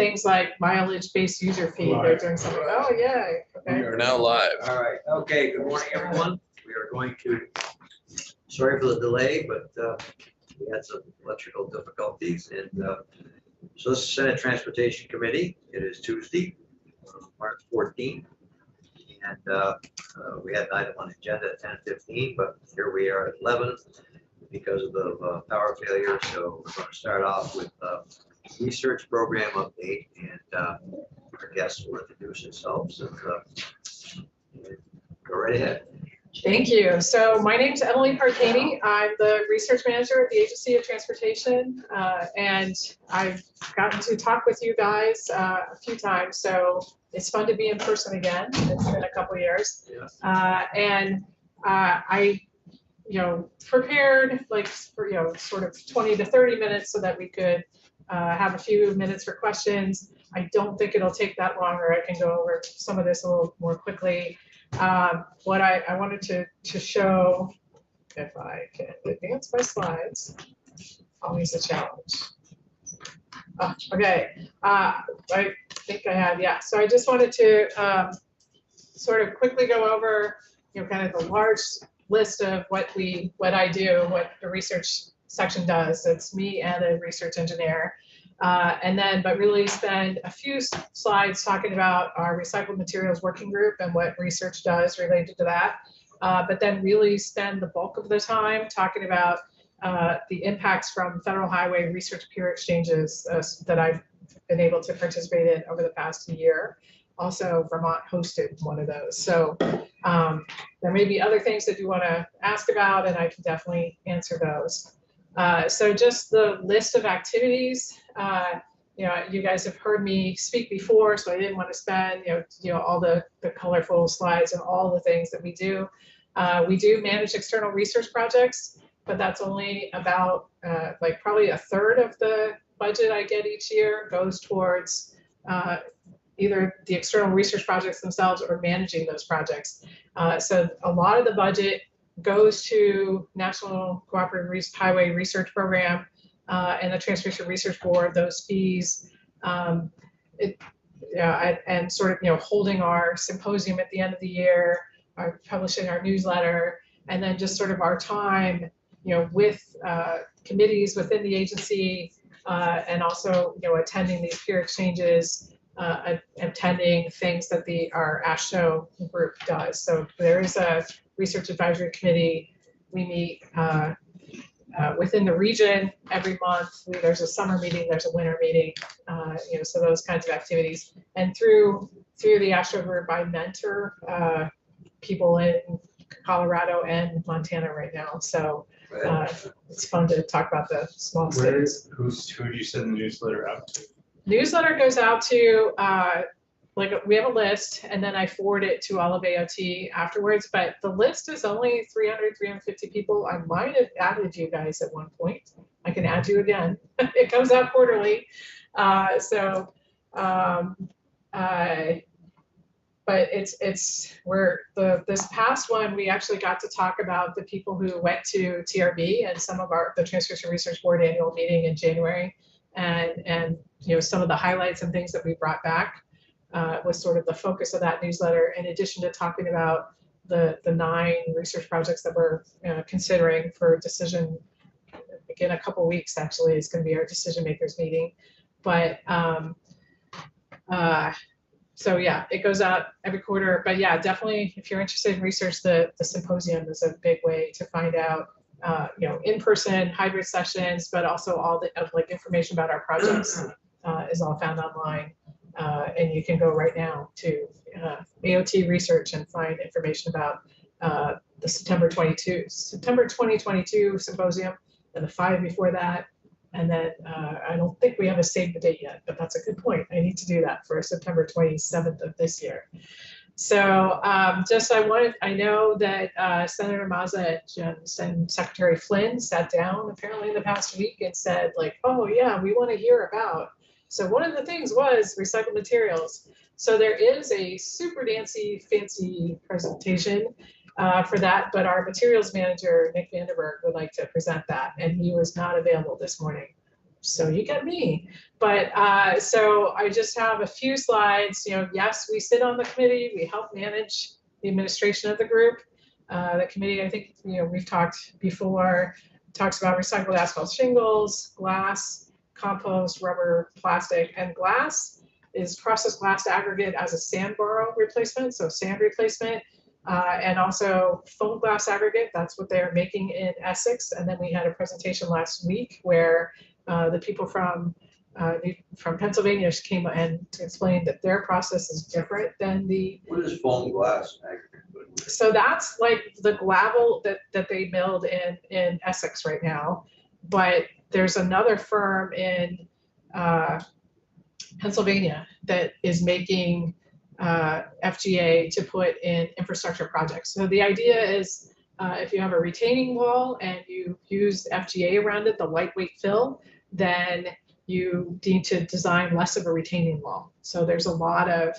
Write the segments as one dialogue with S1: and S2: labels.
S1: things like mileage-based user fee. They're doing something. Oh, yeah.
S2: We
S1: Okay.
S2: are now live.
S3: All right, okay, good morning, everyone. We are going to, sorry for the delay, but we had some electrical difficulties. And so this is Senate Transportation Committee. It is Tuesday, March 14th. And we had an item on the agenda at 10:15, but here we are at 11 because of the power failure. So we're going to start off with research program update, and our guest will introduce themselves and go right ahead.
S1: Thank you. So my name's Emily Parkani. I'm the research manager at the Agency of Transportation, and I've gotten to talk with you guys a few times. So it's fun to be in person again. It's been a couple of years, and I, prepared like for sort of 20 to 30 minutes so that we could have a few minutes for questions. I don't think it'll take that long, or I can go over some of this a little more quickly. What I wanted to show, if I can advance my slides, always a challenge. Oh, okay, I think I have, yeah. So I just wanted to sort of quickly go over, kind of the large list of what I do, what the research section does. It's me and a research engineer. But really spend a few slides talking about our recycled materials working group and what research does related to that. But then really spend the bulk of the time talking about the impacts from federal highway research peer exchanges that I've been able to participate in over the past year. Also, Vermont hosted one of those. So there may be other things that you want to ask about, and I can definitely answer those. So just the list of activities, you guys have heard me speak before, so I didn't want to spend, all the colorful slides and all the things that we do. We do manage external research projects, but that's only about probably a third of the budget I get each year goes towards either the external research projects themselves or managing those projects. So a lot of the budget goes to National Cooperative Highway Research Program and the Transportation Research Board. Those fees, and sort of holding our symposium at the end of the year, publishing our newsletter, and then just sort of our time, with committees within the agency, and also attending these peer exchanges, attending things that our AASHTO group does. So there is a research advisory committee. We meet within the region every month. There's a summer meeting, there's a winter meeting, so those kinds of activities. And through the AASHTO group, I mentor people in Colorado and Montana right now. So it's fun to talk about the small states.
S4: Who do you send the newsletter out to?
S1: Newsletter goes out to, we have a list, and then I forward it to all of AOT afterwards, but the list is only 300, 350 people. I might have added you guys at one point. I can add you again. It comes out quarterly. But this past one, we actually got to talk about the people who went to TRB and some of the Transportation Research Board annual meeting in January, and some of the highlights and things that we brought back was sort of the focus of that newsletter, in addition to talking about the 9 research projects that we're considering for decision. In a couple weeks, actually, is going to be our decision makers meeting. But so yeah, it goes out every quarter. But yeah, definitely, if you're interested in research, the symposium is a big way to find out, in-person hybrid sessions, but also all the information about our projects is all found online. And you can go right now to AOT Research and find information about the September 2022 symposium and the 5 before that. And then I don't think we have a save the date yet, but that's a good point. I need to do that for September 27th of this year. So I know that Senator Mazza and Secretary Flynn sat down apparently in the past week and said oh yeah, we want to hear about. So one of the things was recycled materials. So there is a super fancy presentation for that, but our materials manager, Nick Vanderberg, would like to present that, and he was not available this morning. so you get me. But so I just have a few slides. Yes, we sit on the committee. We help manage the administration of the group. The committee, I think, we've talked before, talks about recycled asphalt shingles, glass, compost, rubber, plastic, and glass is processed glass aggregate as a sand borrow replacement, so sand replacement, and also foam glass aggregate. That's what they're making in Essex. And then we had a presentation last week where the people from Pennsylvania came and explained that their process is different than the.
S3: What is foam glass aggregate?
S1: So that's like the gravel that they milled in Essex right now. But there's another firm in Pennsylvania that is making FGA to put in infrastructure projects. So the idea is if you have a retaining wall and you use FGA around it, the lightweight fill, then you need to design less of a retaining wall. So there's a lot of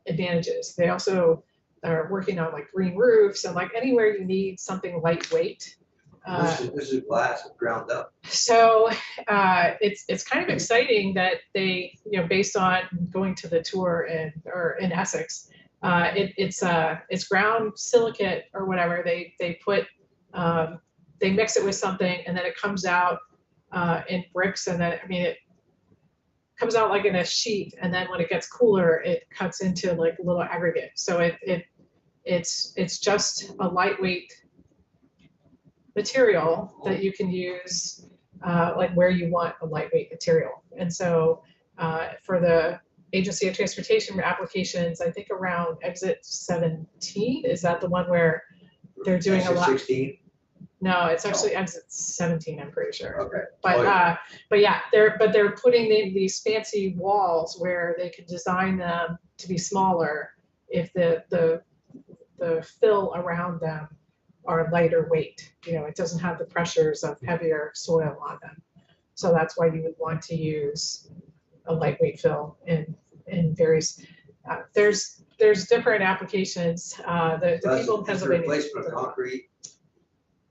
S1: advantages. They also are working on like green roofs and like anywhere you need something lightweight.
S3: This is glass ground up.
S1: So it's kind of exciting that they, based on going to the tour in Essex, it's ground silicate or whatever. They put they mix it with something and then it comes out in bricks, and then it comes out like in a sheet, and then when it gets cooler, it cuts into like a little aggregate. So it's just a lightweight material that you can use like where you want a lightweight material. And so for the Agency of Transportation applications, I think around exit 17, is that the one where they're doing
S3: Exit
S1: a lot?
S3: 16?
S1: No, it's actually exit 17, I'm pretty sure.
S3: Okay.
S1: But yeah, they're putting in these fancy walls where they can design them to be smaller if the fill around them are lighter weight. It doesn't have the pressures of heavier soil on them. So that's why you would want to use a lightweight fill in various. There's different applications. The people in Pennsylvania.
S3: Replacement of concrete.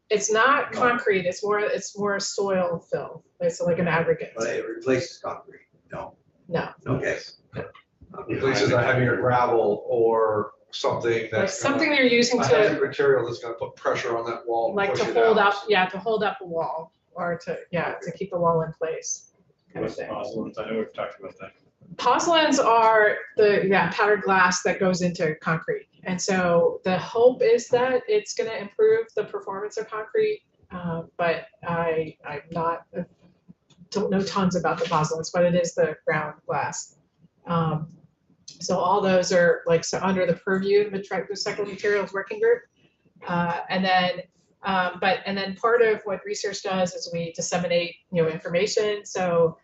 S1: It's not concrete. It's more soil fill. It's like an aggregate.
S3: But it replaces concrete. No.
S1: No.
S3: Okay.
S2: Replaces a heavier gravel or something
S1: Like
S2: that's
S1: something they're using
S2: a heavy
S1: to
S2: material that's going to put pressure on that wall. and
S1: like
S2: push
S1: to
S2: it
S1: hold
S2: out.
S1: up, to hold up a wall or to keep the wall in place. Kind of
S4: What's the
S1: thing.
S4: possible? I know we've talked about that.
S1: Pozzolans are the powdered glass that goes into concrete. And so the hope is that it's going to improve the performance of concrete. But don't know tons about the pozzolans, but it is the ground glass. So all those are under the purview of the Recycled Materials Working Group. And then part of what research does is we disseminate information. So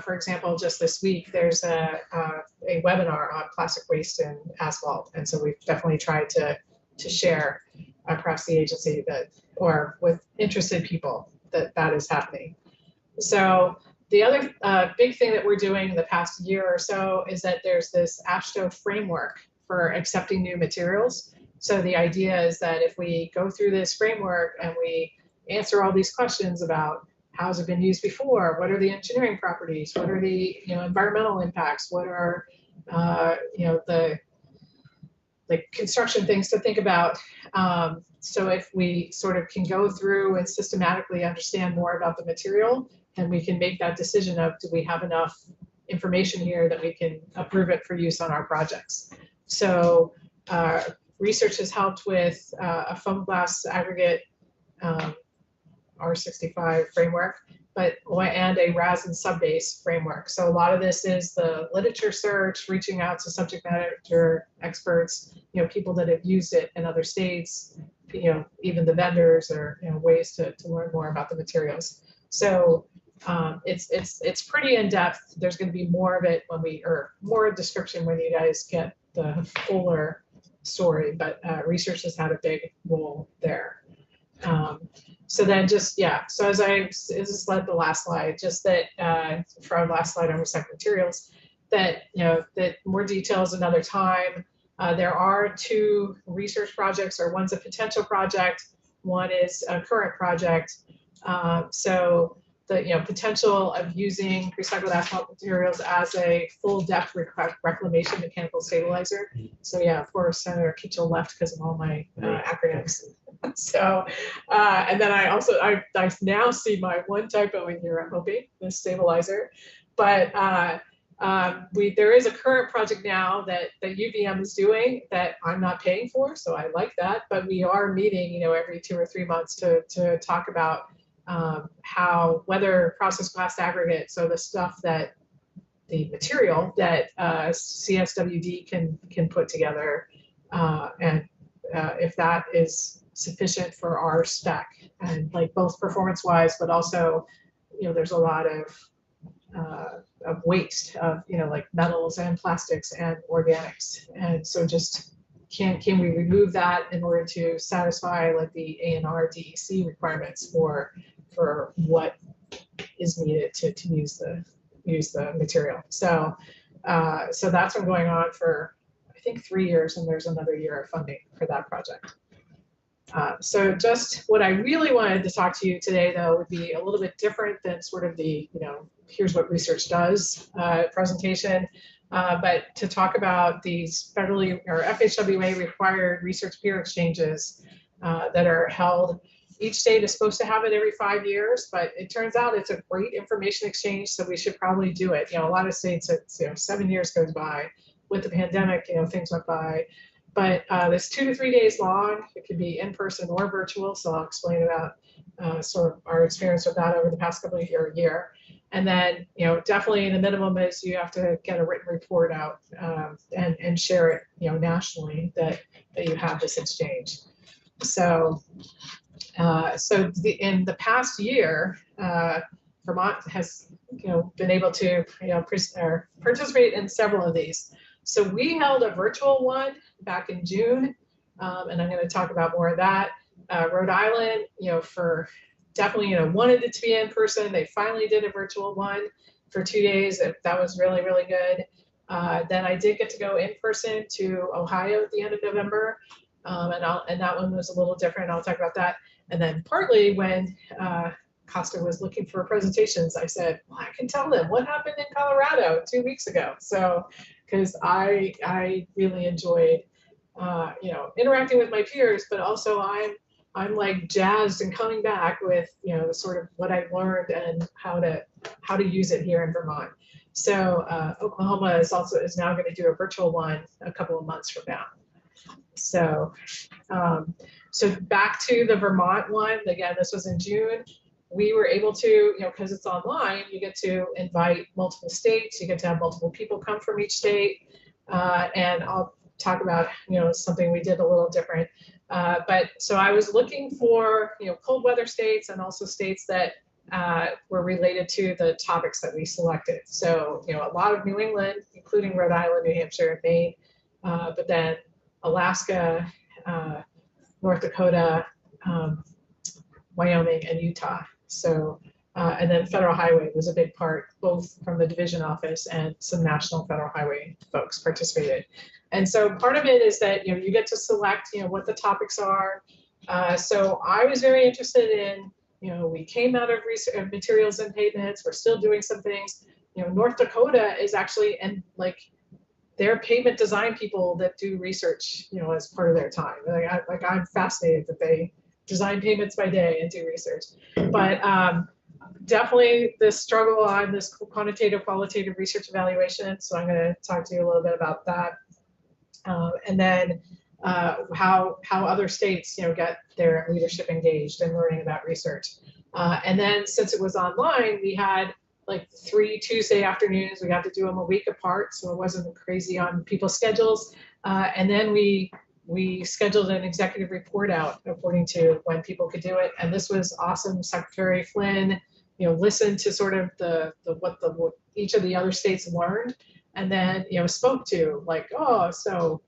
S1: for example, just this week, there's a webinar on plastic waste and asphalt. And so we've definitely tried to share across the agency or with interested people that is happening. So the other big thing that we're doing in the past year or so is that there's this AASHTO framework for accepting new materials. So the idea is that if we go through this framework and we answer all these questions about how has it been used before, what are the engineering properties, what are the environmental impacts, what are the construction things to think about. So if we sort of can go through and systematically understand more about the material, then we can make that decision of, do we have enough information here that we can approve it for use on our projects. So research has helped with a foam glass aggregate R65 framework, and a RAS and subbase framework. So a lot of this is the literature search, reaching out to subject matter experts, people that have used it in other states, even the vendors, or ways to learn more about the materials. So it's pretty in depth. There's going to be more of it more description when you guys get the fuller story, but research has had a big role there. So then so as this led the last slide, just that for our last slide on recycled materials, that more details another time. There are 2 research projects, or one's a potential project, one is a current project. So the potential of using recycled asphalt materials as a full depth reclamation mechanical stabilizer. So yeah, of course, Senator Kitchell left because of all my acronyms. So, and then I now see my one typo in here, I'm hoping, the stabilizer. But there is a current project now that UVM is doing that I'm not paying for, so I like that. But we are meeting, every 2 or 3 months to talk about whether processed glass aggregate, so the material that CSWD can put together, and if that is sufficient for our spec, and like both performance wise, but also, there's a lot of waste of, like metals and plastics and organics. And so just can we remove that in order to satisfy like the ANR DEC requirements for what is needed to use the material. So that's been going on for, I think, 3 years, and there's another year of funding for that project. So just what I really wanted to talk to you today, though, would be a little bit different than sort of the, here's what research does presentation, but to talk about these federally or FHWA required research peer exchanges that are held. Each state is supposed to have it every 5 years, but it turns out it's a great information exchange, so we should probably do it. A lot of states, it's 7 years goes by. With the pandemic, things went by. But it's 2 to 3 days long. It could be in person or virtual. So I'll explain about sort of our experience with that over the past couple of year. And then, definitely the minimum is you have to get a written report out and share it, nationally that you have this exchange. So, in the past year, Vermont has, been able to, participate in several of these. So we held a virtual one back in June, and I'm going to talk about more of that. Rhode Island, for definitely, wanted it to be in person. They finally did a virtual one for 2 days. That was really, really good. Then I did get to go in person to Ohio at the end of November, and that one was a little different. I'll talk about that. And then partly when Costa was looking for presentations, I said, well, I can tell them what happened in Colorado 2 weeks ago. So, because I really enjoyed, interacting with my peers, but also I'm like jazzed and coming back with, sort of what I've learned and how to use it here in Vermont. So Oklahoma is now going to do a virtual one a couple of months from now. So, so back to the Vermont one, again, this was in June. We were able to, because it's online, you get to invite multiple states, you get to have multiple people come from each state. And I'll talk about, something we did a little different. But so I was looking for, cold weather states and also states that were related to the topics that we selected. So, a lot of New England, including Rhode Island, New Hampshire, and Maine, but then Alaska, North Dakota, Wyoming, and Utah. So, and then federal highway was a big part, both from the division office and some national federal highway folks participated. And so part of it is that, you get to select, what the topics are. So I was very interested in, we came out of materials and pavements, we're still doing some things. North Dakota is actually, and like, they're pavement design people that do research, as part of their time. I'm fascinated that they design pavements by day and do research. But definitely the struggle on this quantitative, qualitative research evaluation. So I'm going to talk to you a little bit about that. And then how other states, get their leadership engaged in learning about research. And then since it was online, we had like 3 Tuesday afternoons. We got to do them a week apart, so it wasn't crazy on people's schedules. And then we scheduled an executive report out according to when people could do it. And this was awesome. Secretary Flynn, listened to sort of what each of the other states learned, and then, spoke to like, oh, so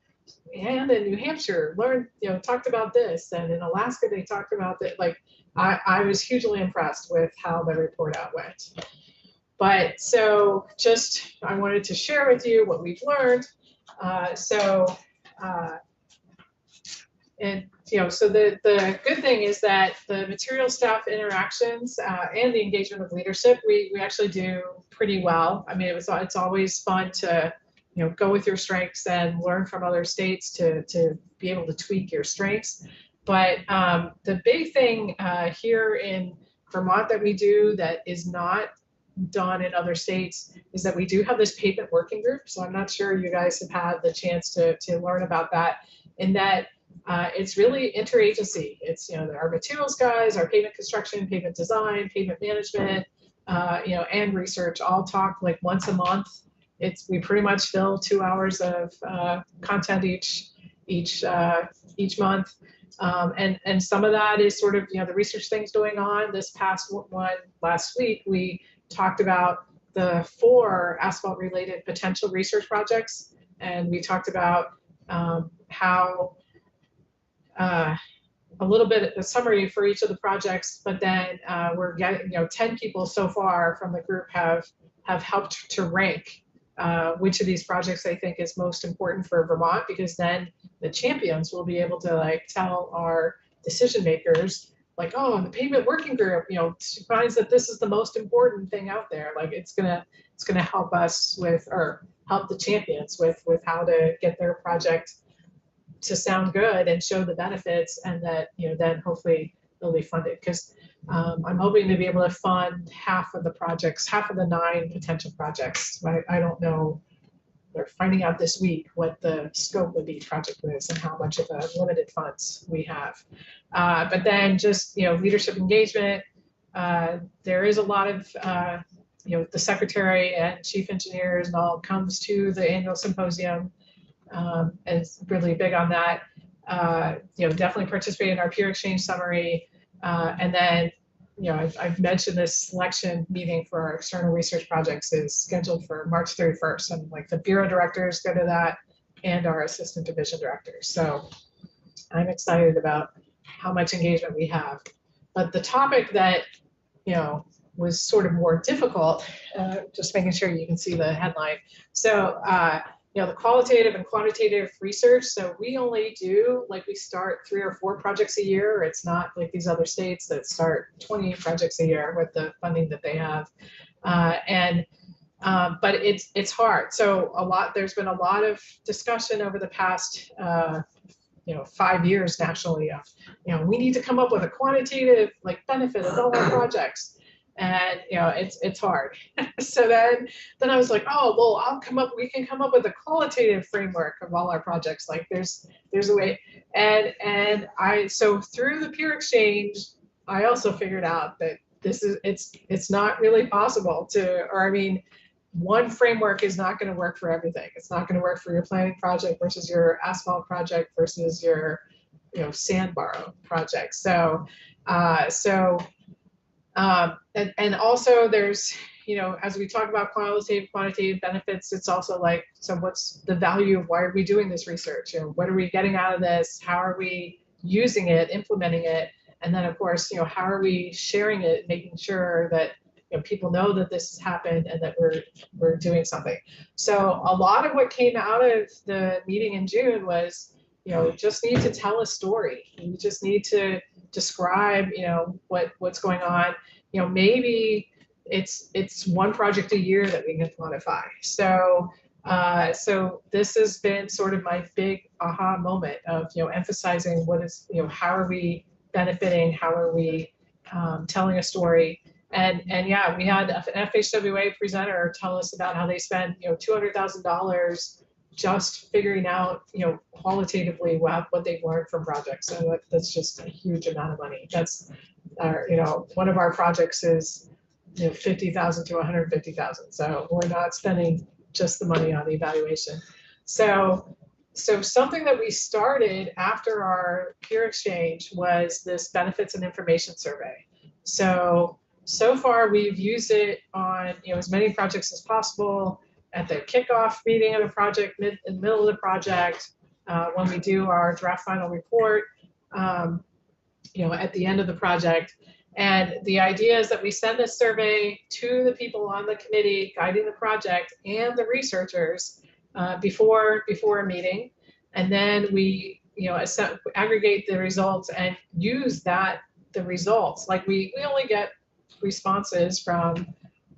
S1: and in New Hampshire learned, talked about this, and in Alaska they talked about that. Like, I was hugely impressed with how the report out went. But so just, I wanted to share with you what we've learned. And, so the good thing is that the material staff interactions and the engagement of leadership, we actually do pretty well. I mean, it's always fun to, go with your strengths and learn from other states to be able to tweak your strengths. But the big thing here in Vermont that we do that is not done in other states is that we do have this pavement working group. So I'm not sure you guys have had the chance to learn about that. In that it's really interagency. It's, our materials guys, our pavement construction, pavement design, pavement management, and research all talk like once a month. We pretty much fill 2 hours of content each month. And some of that is sort of, the research things going on. This past one last week, we talked about the 4 asphalt related potential research projects. And we talked about how a little bit of a summary for each of the projects, but then we're getting, 10 people so far from the group have helped to rank which of these projects they think is most important for Vermont, because then the champions will be able to tell our decision makers oh, the pavement working group, finds that this is the most important thing out there. It's gonna help us with, or help the champions with how to get their project to sound good and show the benefits, and that then hopefully they'll be funded, because I'm hoping to be able to fund half of the projects, half of the 9 potential projects. I don't know, they're finding out this week what the scope of each project is and how much of the limited funds we have. But then just leadership engagement, there is a lot of the secretary and chief engineers and all comes to the annual symposium. And it's really big on that. Definitely participate in our peer exchange summary. And then, I've mentioned this selection meeting for our external research projects is scheduled for March 31st. And the bureau directors go to that and our assistant division directors. So I'm excited about how much engagement we have. But the topic that, was sort of more difficult, just making sure you can see the headline. So, the qualitative and quantitative research. So we only do, we start 3 or 4 projects a year. It's not like these other states that start 20 projects a year with the funding that they have. But it's hard. So there's been a lot of discussion over the past 5 years nationally of, we need to come up with a quantitative benefit of all our projects. And it's hard. So then I was like, oh well, we can come up with a qualitative framework of all our projects. There's a way. And so through the peer exchange, I also figured out that it's not really possible one framework is not going to work for everything. It's not going to work for your planning project versus your asphalt project versus your sand borrow project. And also there's, as we talk about quantitative benefits, it's also so what's the value of why are we doing this research? What are we getting out of this? How are we using it, implementing it? And then of course, how are we sharing it, making sure that people know that this has happened and that we're doing something. So a lot of what came out of the meeting in June was, just need to tell a story. You just need to describe, what's going on. Maybe it's 1 project a year that we can quantify. So this has been sort of my big aha moment of, emphasizing what is, how are we benefiting? How are we telling a story? And yeah, we had an FHWA presenter tell us about how they spent, $200,000 just figuring out, qualitatively what they've learned from projects. So that's just a huge amount of money. That's our, one of our projects is, 50,000 to 150,000. So we're not spending just the money on the evaluation. So something that we started after our peer exchange was this benefits and information survey. So far we've used it on, as many projects as possible. At the kickoff meeting of the project, in the middle of the project, when we do our draft final report, at the end of the project. And the idea is that we send this survey to the people on the committee guiding the project and the researchers before a meeting. And then we aggregate the results and use the results. Like we only get responses from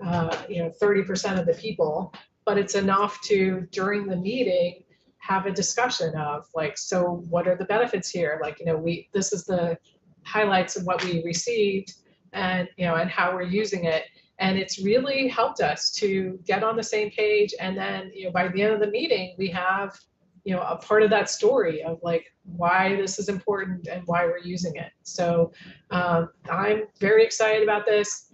S1: 30% of the people, but it's enough to, during the meeting, have a discussion of like, so what are the benefits here? Like, this is the highlights of what we received, and and how we're using it. And it's really helped us to get on the same page. And then, by the end of the meeting, we have, a part of that story of like why this is important and why we're using it. So I'm very excited about this.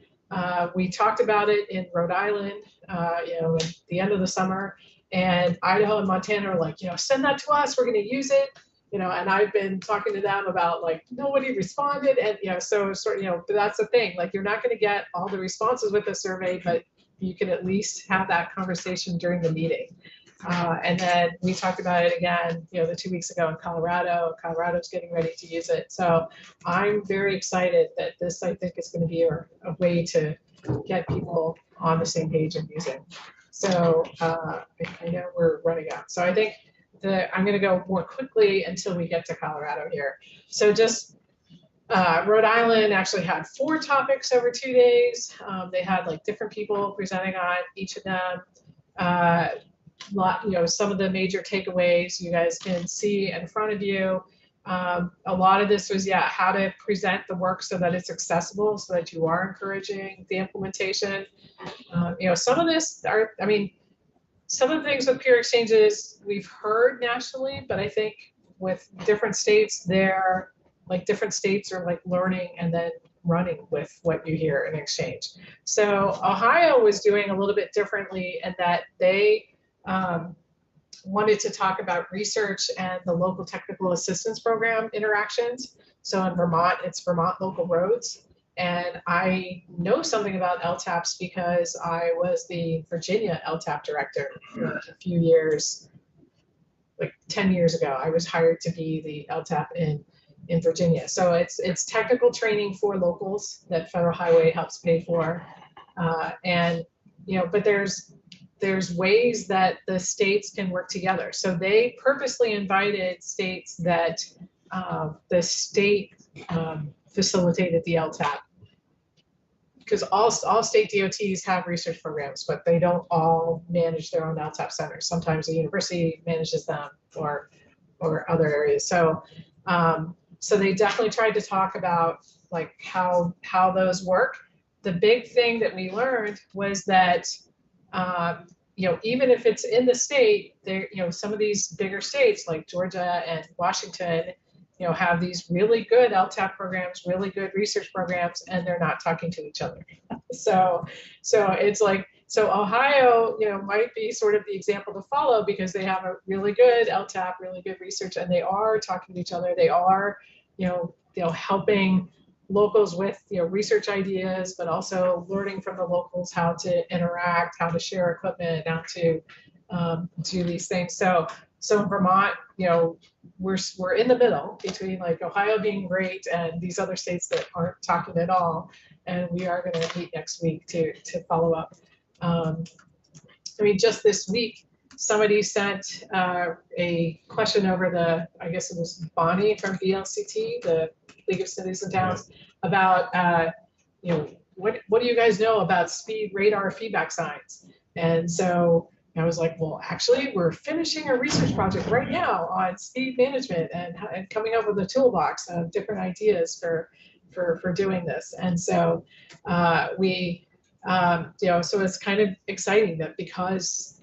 S1: We talked about it in Rhode Island, at the end of the summer, and Idaho and Montana are like, send that to us, we're going to use it. And I've been talking to them about like, nobody responded. And, but that's the thing, like, you're not going to get all the responses with the survey, but you can at least have that conversation during the meeting. And then we talked about it again, the 2 weeks ago in Colorado. Colorado's getting ready to use it. So I'm very excited that this, I think, is going to be a way to get people on the same page and using. So I know we're running out. So I think I'm going to go more quickly until we get to Colorado here. So just Rhode Island actually had 4 topics over 2 days. They had like different people presenting on each of them. Some of the major takeaways you guys can see in front of you. A lot of this was, how to present the work so that it's accessible, so that you are encouraging the implementation. Some of this some of the things with peer exchanges we've heard nationally, but I think with different states, different states are like learning and then running with what you hear in exchange. So Ohio was doing a little bit differently in that they wanted to talk about research and the local technical assistance program interactions. So in Vermont, it's Vermont Local Roads. And I know something about LTAPs because I was the Virginia LTAP director for a few years, like 10 years ago. I was hired to be the LTAP in Virginia. So it's technical training for locals that Federal Highway helps pay for. But there's ways that the states can work together. So they purposely invited states that the state facilitated the LTAP, because all state DOTs have research programs, but they don't all manage their own LTAP centers. Sometimes the university manages them or other areas. So so they definitely tried to talk about like how those work. The big thing that we learned was that even if it's in the state, there, some of these bigger states like Georgia and Washington, have these really good LTAP programs, really good research programs, and they're not talking to each other. So it's like, Ohio, might be sort of the example to follow because they have a really good LTAP, really good research, and they are talking to each other. They are, helping locals with research ideas, but also learning from the locals how to interact, how to share equipment, how to do these things. So in Vermont, we're in the middle between like Ohio being great and these other states that aren't talking at all. And we are going to meet next week to follow up. Just this week, somebody sent a question over I guess it was Bonnie from VLCT, the League of Cities and Towns, about, what do you guys know about speed radar feedback signs? And so I was like, well, actually, we're finishing a research project right now on speed management and coming up with a toolbox of different ideas for doing this. And so so it's kind of exciting that because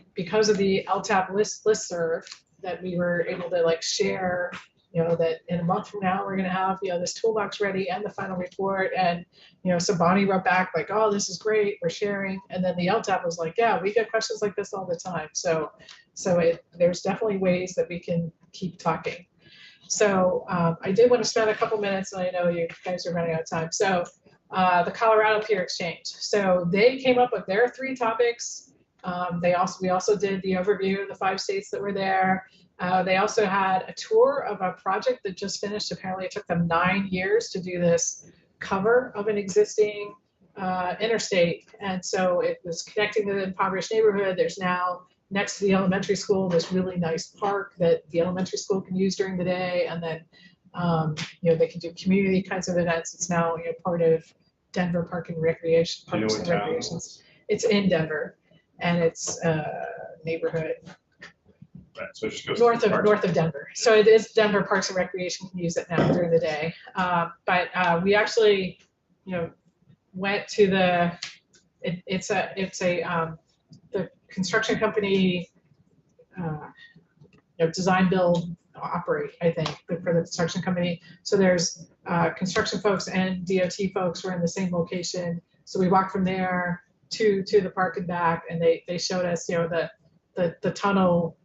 S1: of the LTAP listserv that we were able to like share, that in a month from now, we're going to have, this toolbox ready and the final report. And, so Bonnie wrote back like, oh, this is great, we're sharing. And then the LTAP was like, yeah, we get questions like this all the time. So there's definitely ways that we can keep talking. So I did want to spend a couple minutes, and I know you guys are running out of time. So the Colorado Peer Exchange. So they came up with their 3 topics. We also did the overview of the 5 states that were there. They also had a tour of a project that just finished. Apparently it took them 9 years to do this cover of an existing interstate. And so it was connecting to the impoverished neighborhood. There's now next to the elementary school, this really nice park that the elementary school can use during the day. And then, they can do community kinds of events. It's now, part of Denver Park and Recreation.
S4: Do you know
S1: Parks
S4: what
S1: and
S4: town?
S1: Recreations. It's in Denver, and it's neighborhood
S4: Right, so it just goes.
S1: north
S4: to
S1: of
S4: Parks.
S1: north of Denver. So it is Denver Parks and Recreation can use it now during the day. But we actually, went to the. It's the construction company. Design, build, operate. I think for the construction company. So there's construction folks and DOT folks were in the same location. So we walked from there to the park and back, and they showed us, the tunnel,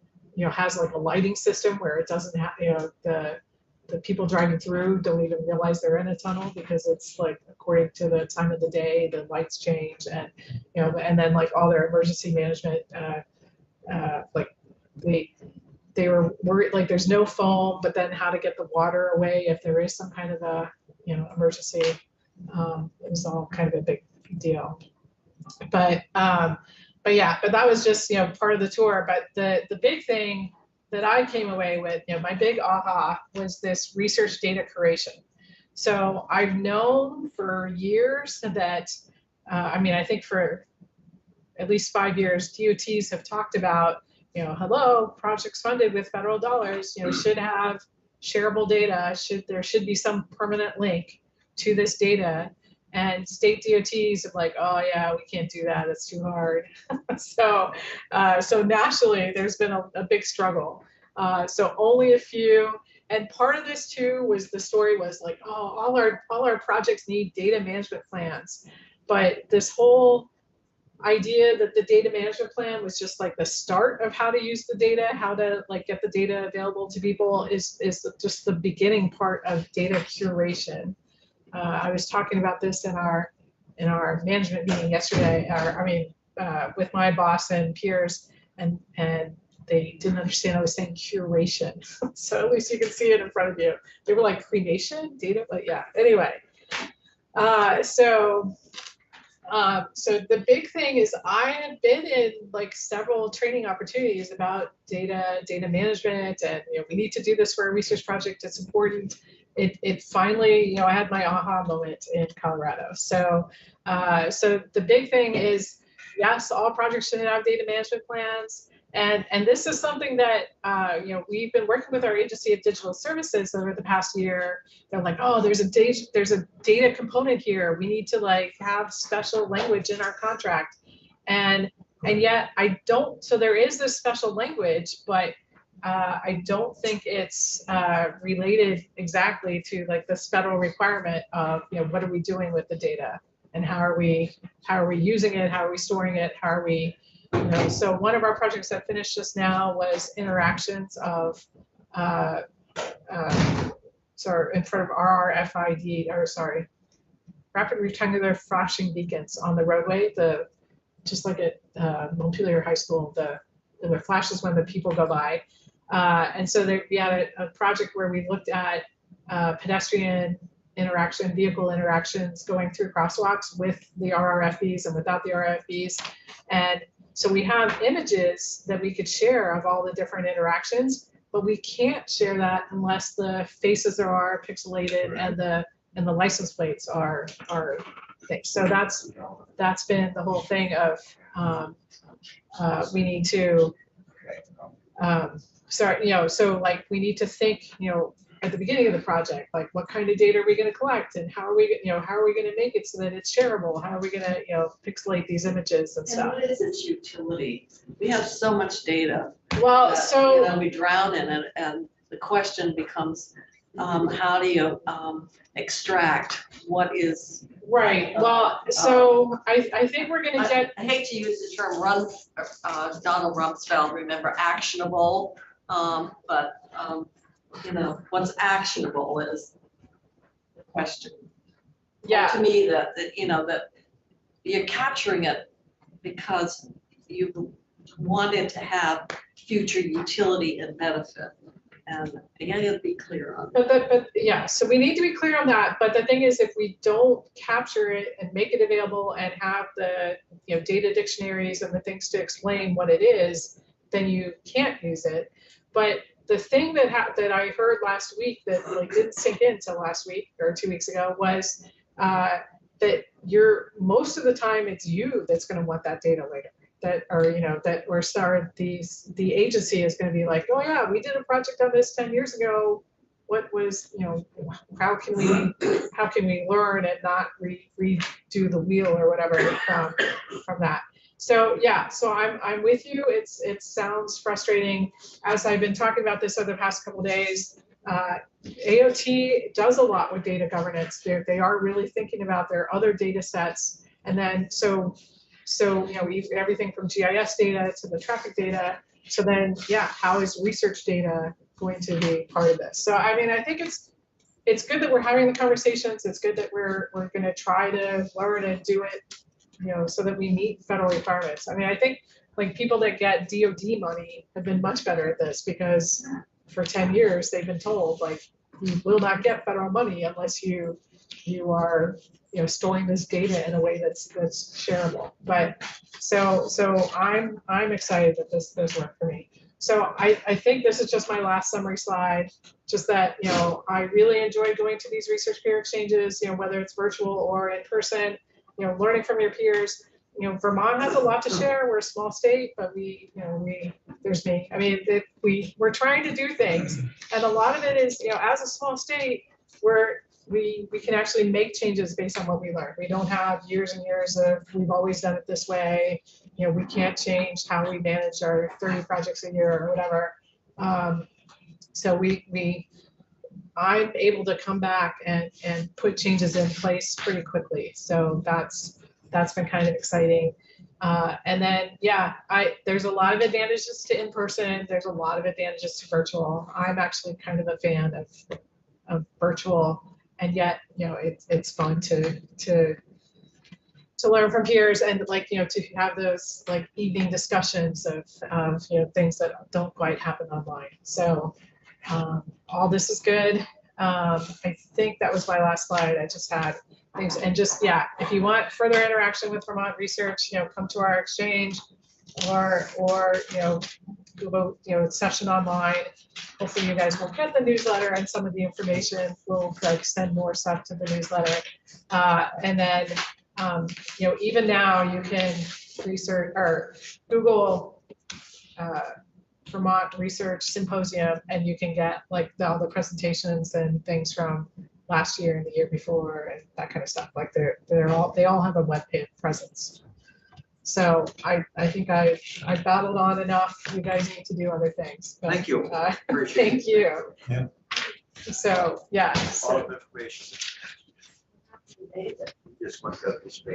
S1: has like a lighting system where it doesn't have, the people driving through don't even realize they're in a tunnel because it's like according to the time of the day, the lights change, and and then like all their emergency management, like they were worried, like there's no foam, but then how to get the water away if there is some kind of a emergency. It was all kind of a big deal. But that was just part of the tour. But the big thing that I came away with, my big aha was this research data curation. So I've known for years that I think for at least 5 years, DOTs have talked about, hello, projects funded with federal dollars, should have shareable data. There should be some permanent link to this data. And state DOTs are like, oh yeah, we can't do that. It's too hard. So nationally, there's been a big struggle. So only a few. And part of this too was the story was like, oh, all our projects need data management plans. But this whole idea that the data management plan was just like the start of how to use the data, how to like get the data available to people is just the beginning part of data curation. I was talking about this in our management meeting yesterday, with my boss and peers, and they didn't understand I was saying curation. So at least you can see it in front of you. They were like cremation data, but yeah. Anyway, so the big thing is I have been in like several training opportunities about data management, and we need to do this for a research project. It's important. It finally, I had my aha moment in Colorado. So the big thing is, yes, all projects should have data management plans. And this is something that, we've been working with our Agency of Digital Services over the past year. They're like, oh, there's a data component here. We need to like have special language in our contract. And yet I don't, so there is this special language, but I don't think it's related exactly to like this federal requirement of, what are we doing with the data and how are we using it? How are we storing it? How are we, so one of our projects that finished just now was interactions of, in front of RRFID, rapid rectangular flashing beacons on the roadway, just like at Montpelier High School, the flashes when the people go by. And so we had a project where we looked at pedestrian interaction, vehicle interactions going through crosswalks with the RRFBs and without the RRFBs. And so we have images that we could share of all the different interactions, but we can't share that unless the faces are pixelated and the license plates are things. So that's been the whole thing of we need to so like we need to think, at the beginning of the project, like what kind of data are we going to collect and how are we going to make it so that it's shareable? How are we going to, pixelate these images and stuff?
S5: And what is its utility? We have so much data.
S1: Well,
S5: that, we drown in it, and the question becomes, how do you extract what is
S1: right? Well, so I think we're going to get.
S5: I hate to use the term Donald Rumsfeld. Remember, actionable, but. What's actionable is the question.
S1: Yeah.
S5: To me, that you're capturing it because you wanted to have future utility and benefit, and you got to be clear on that.
S1: But yeah, so we need to be clear on that. But the thing is, if we don't capture it and make it available and have the data dictionaries and the things to explain what it is, then you can't use it. But the thing that I heard last week that like didn't sink in until last week or 2 weeks ago was that most of the time it's you that's going to want that data later. The agency is going to be like, oh yeah, we did a project on this 10 years ago. What was, how can we learn and not redo the wheel or whatever from that? So yeah, so I'm with you. It sounds frustrating. As I've been talking about this over the past couple of days, AOT does a lot with data governance. They are really thinking about their other data sets. And then so everything from GIS data to the traffic data. So then, yeah, how is research data going to be part of this? So I mean, I think it's good that we're having the conversations. It's good that we're going to try to learn and do it, so that we meet federal requirements. I mean, I think like people that get DoD money have been much better at this because for 10 years they've been told like you will not get federal money unless you are storing this data in a way that's shareable. But so I'm excited that this worked for me. So I think this is just my last summary slide. Just that I really enjoy going to these research peer exchanges. Whether it's virtual or in person. Learning from your peers. Vermont has a lot to share. We're a small state, but there's me. I mean, we're trying to do things, and a lot of it is, as a small state, we can actually make changes based on what we learn. We don't have years and years of we've always done it this way. We can't change how we manage our 30 projects a year or whatever. So I'm able to come back and put changes in place pretty quickly. So that's been kind of exciting. And then, yeah, there's a lot of advantages to in-person. There's a lot of advantages to virtual. I'm actually kind of a fan of virtual, and yet, it's fun to learn from peers and to have those like evening discussions of things that don't quite happen online. So all this is good. I think that was my last slide. I just had things, and just, yeah, if you want further interaction with Vermont Research, come to our exchange or do a session online. Hopefully you guys will get the newsletter and some of the information. We'll send more stuff to the newsletter. And then, even now you can research or Google Vermont Research Symposium, and you can get like all the presentations and things from last year and the year before and that kind of stuff. Like they all have a web presence. So I think I babbled on enough. You guys need to do other things. But,
S3: Thank you. Appreciate
S1: thank you.
S2: Yeah.
S1: So yeah.
S3: All of the information. Just went up this page.